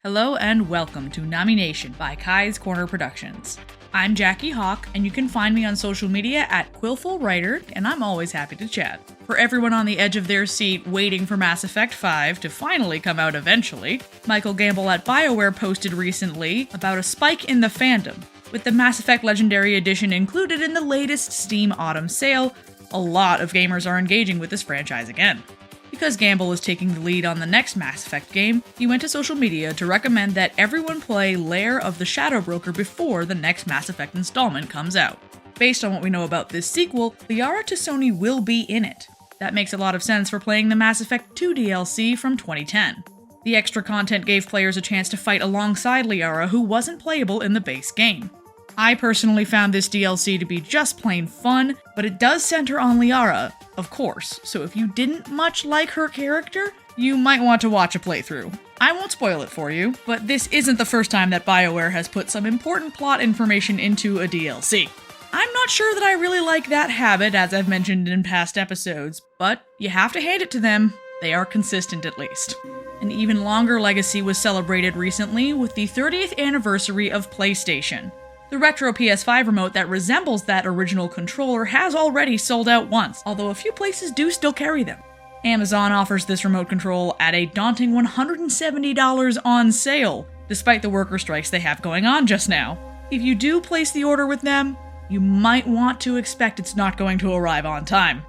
Hello and welcome to Nami Nation by Kai's Corner Productions. I'm Jackie Hawk, and you can find me on social media at QuillfulWriter, and I'm always happy to chat. For everyone on the edge of their seat waiting for Mass Effect 5 to finally come out eventually, Michael Gamble at BioWare posted recently about a spike in the fandom. With the Mass Effect Legendary Edition included in the latest Steam Autumn sale, a lot of gamers are engaging with this franchise again. Because Gamble is taking the lead on the next Mass Effect game, he went to social media to recommend that everyone play Lair of the Shadow Broker before the next Mass Effect installment comes out. Based on what we know about this sequel, Liara T'Soni will be in it. That makes a lot of sense for playing the Mass Effect 2 DLC from 2010. The extra content gave players a chance to fight alongside Liara, who wasn't playable in the base game. I personally found this DLC to be just plain fun, but it does center on Liara, of course, so if you didn't much like her character, you might want to watch a playthrough. I won't spoil it for you, but this isn't the first time that BioWare has put some important plot information into a DLC. I'm not sure that I really like that habit, as I've mentioned in past episodes, but you have to hand it to them. They are consistent at least. An even longer legacy was celebrated recently with the 30th anniversary of PlayStation. The retro PS5 remote that resembles that original controller has already sold out once, although a few places do still carry them. Amazon offers this remote control at a daunting $170 on sale, despite the worker strikes they have going on just now. If you do place the order with them, you might want to expect it's not going to arrive on time.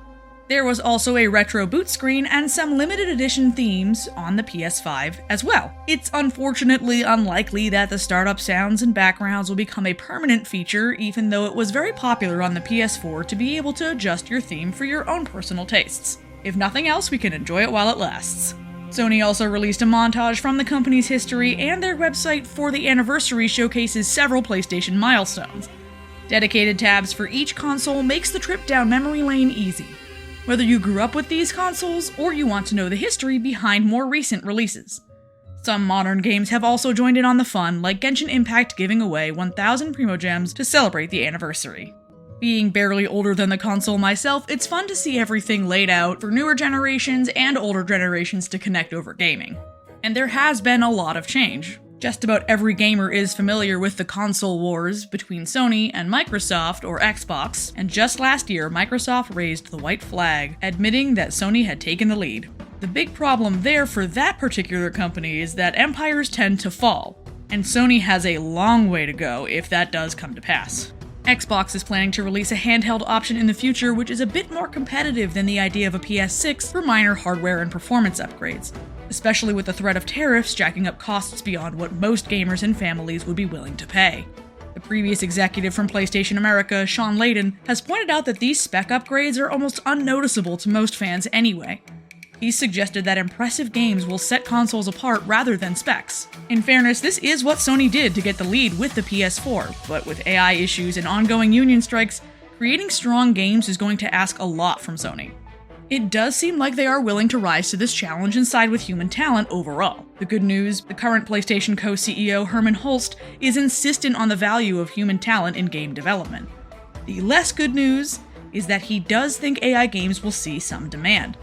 There was also a retro boot screen and some limited edition themes on the PS5 as well. It's unfortunately unlikely that the startup sounds and backgrounds will become a permanent feature, even though it was very popular on the PS4 to be able to adjust your theme for your own personal tastes. If nothing else, we can enjoy it while it lasts. Sony also released a montage from the company's history, and their website for the anniversary showcases several PlayStation milestones. Dedicated tabs for each console makes the trip down memory lane easy, whether you grew up with these consoles or you want to know the history behind more recent releases. Some modern games have also joined in on the fun, like Genshin Impact giving away 1,000 Primogems to celebrate the anniversary. Being barely older than the console myself, it's fun to see everything laid out for newer generations and older generations to connect over gaming. And there has been a lot of change. Just about every gamer is familiar with the console wars between Sony and Microsoft, or Xbox, and just last year, Microsoft raised the white flag, admitting that Sony had taken the lead. The big problem there for that particular company is that empires tend to fall, and Sony has a long way to go if that does come to pass. Xbox is planning to release a handheld option in the future, which is a bit more competitive than the idea of a PS6 for minor hardware and performance upgrades, especially with the threat of tariffs jacking up costs beyond what most gamers and families would be willing to pay. The previous executive from PlayStation America, Sean Layden, has pointed out that these spec upgrades are almost unnoticeable to most fans anyway. He's suggested that impressive games will set consoles apart rather than specs. In fairness, this is what Sony did to get the lead with the PS4, but with AI issues and ongoing union strikes, creating strong games is going to ask a lot from Sony. It does seem like they are willing to rise to this challenge and side with human talent overall. The good news, the current PlayStation co-CEO Herman Hulst is insistent on the value of human talent in game development. The less good news is that he does think AI games will see some demand.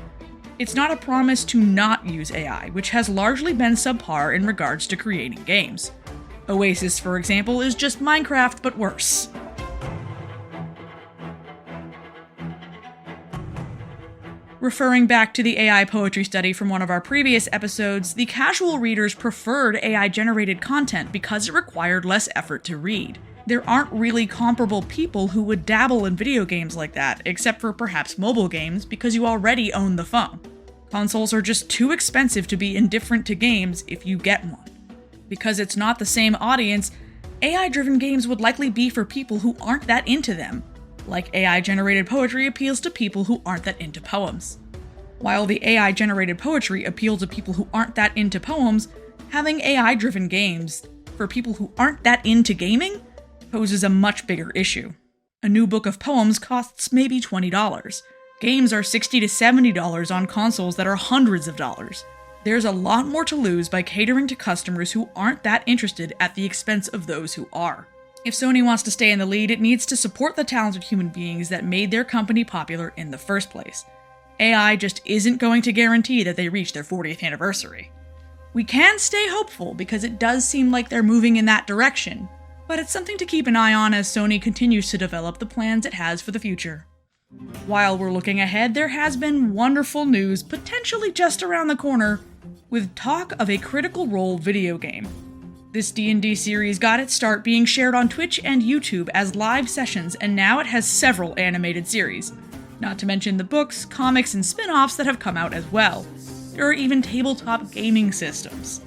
It's not a promise to not use AI, which has largely been subpar in regards to creating games. Oasis, for example, is just Minecraft but worse. Referring back to the AI poetry study from one of our previous episodes, the casual readers preferred AI-generated content because it required less effort to read. There aren't really comparable people who would dabble in video games like that, except for perhaps mobile games, because you already own the phone. Consoles are just too expensive to be indifferent to games if you get one. Because it's not the same audience, AI-driven games would likely be for people who aren't that into them. Like AI-generated poetry appeals to people who aren't that into poems. While the AI-generated poetry appeals to people who aren't that into poems, having AI-driven games for people who aren't that into gaming poses a much bigger issue. A new book of poems costs maybe $20. Games are $60 to $70 on consoles that are hundreds of dollars. There's a lot more to lose by catering to customers who aren't that interested at the expense of those who are. If Sony wants to stay in the lead, it needs to support the talented human beings that made their company popular in the first place. AI just isn't going to guarantee that they reach their 40th anniversary. We can stay hopeful because it does seem like they're moving in that direction, but it's something to keep an eye on as Sony continues to develop the plans it has for the future. While we're looking ahead, there has been wonderful news potentially just around the corner with talk of a Critical Role video game. This D&D series got its start being shared on Twitch and YouTube as live sessions, and now it has several animated series. Not to mention the books, comics, and spin-offs that have come out as well. There are even tabletop gaming systems.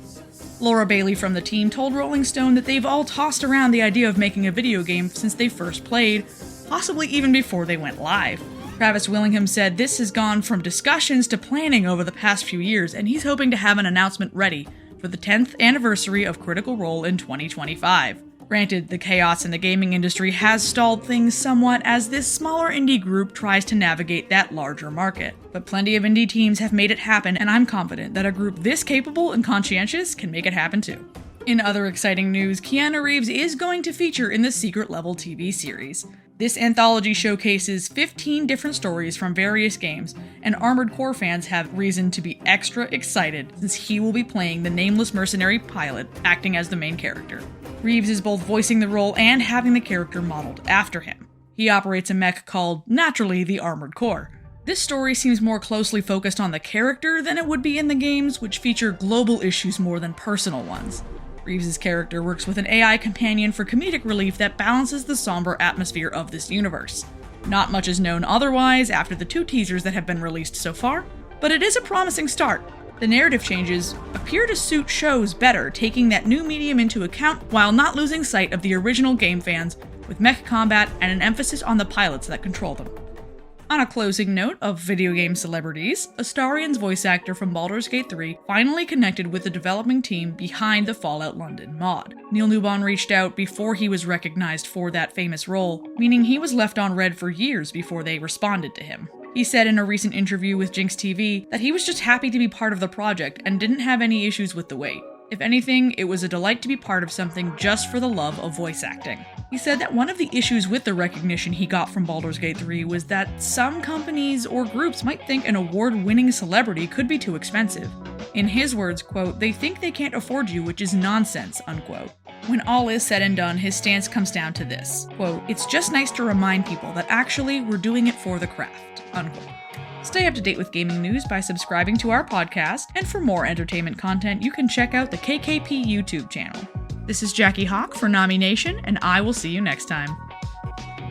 Laura Bailey from the team told Rolling Stone that they've all tossed around the idea of making a video game since they first played, possibly even before they went live. Travis Willingham said this has gone from discussions to planning over the past few years, and he's hoping to have an announcement ready for the 10th anniversary of Critical Role in 2025. Granted, the chaos in the gaming industry has stalled things somewhat as this smaller indie group tries to navigate that larger market. But plenty of indie teams have made it happen, and I'm confident that a group this capable and conscientious can make it happen too. In other exciting news, Keanu Reeves is going to feature in the Secret Level TV series. This anthology showcases 15 different stories from various games, and Armored Core fans have reason to be extra excited since he will be playing the nameless mercenary pilot acting as the main character. Reeves is both voicing the role and having the character modeled after him. He operates a mech called, naturally, the Armored Core. This story seems more closely focused on the character than it would be in the games, which feature global issues more than personal ones. Reeves' character works with an AI companion for comedic relief that balances the somber atmosphere of this universe. Not much is known otherwise after the 2 teasers that have been released so far, but it is a promising start. The narrative changes appear to suit shows better, taking that new medium into account while not losing sight of the original game fans, with mech combat and an emphasis on the pilots that control them. On a closing note of video game celebrities, Astarion's voice actor from Baldur's Gate 3 finally connected with the developing team behind the Fallout London mod. Neil Newbon reached out before he was recognized for that famous role, meaning he was left on red for years before they responded to him. He said in a recent interview with Jinx TV that he was just happy to be part of the project and didn't have any issues with the wait. If anything, it was a delight to be part of something just for the love of voice acting. He said that one of the issues with the recognition he got from Baldur's Gate 3 was that some companies or groups might think an award-winning celebrity could be too expensive. In his words, quote, "They think they can't afford you, which is nonsense," unquote. When all is said and done, his stance comes down to this, quote, "It's just nice to remind people that actually we're doing it for the craft," unquote. Stay up to date with gaming news by subscribing to our podcast, and for more entertainment content, you can check out the KKP YouTube channel. This is Jackie Hawk for Nami Nation, and I will see you next time.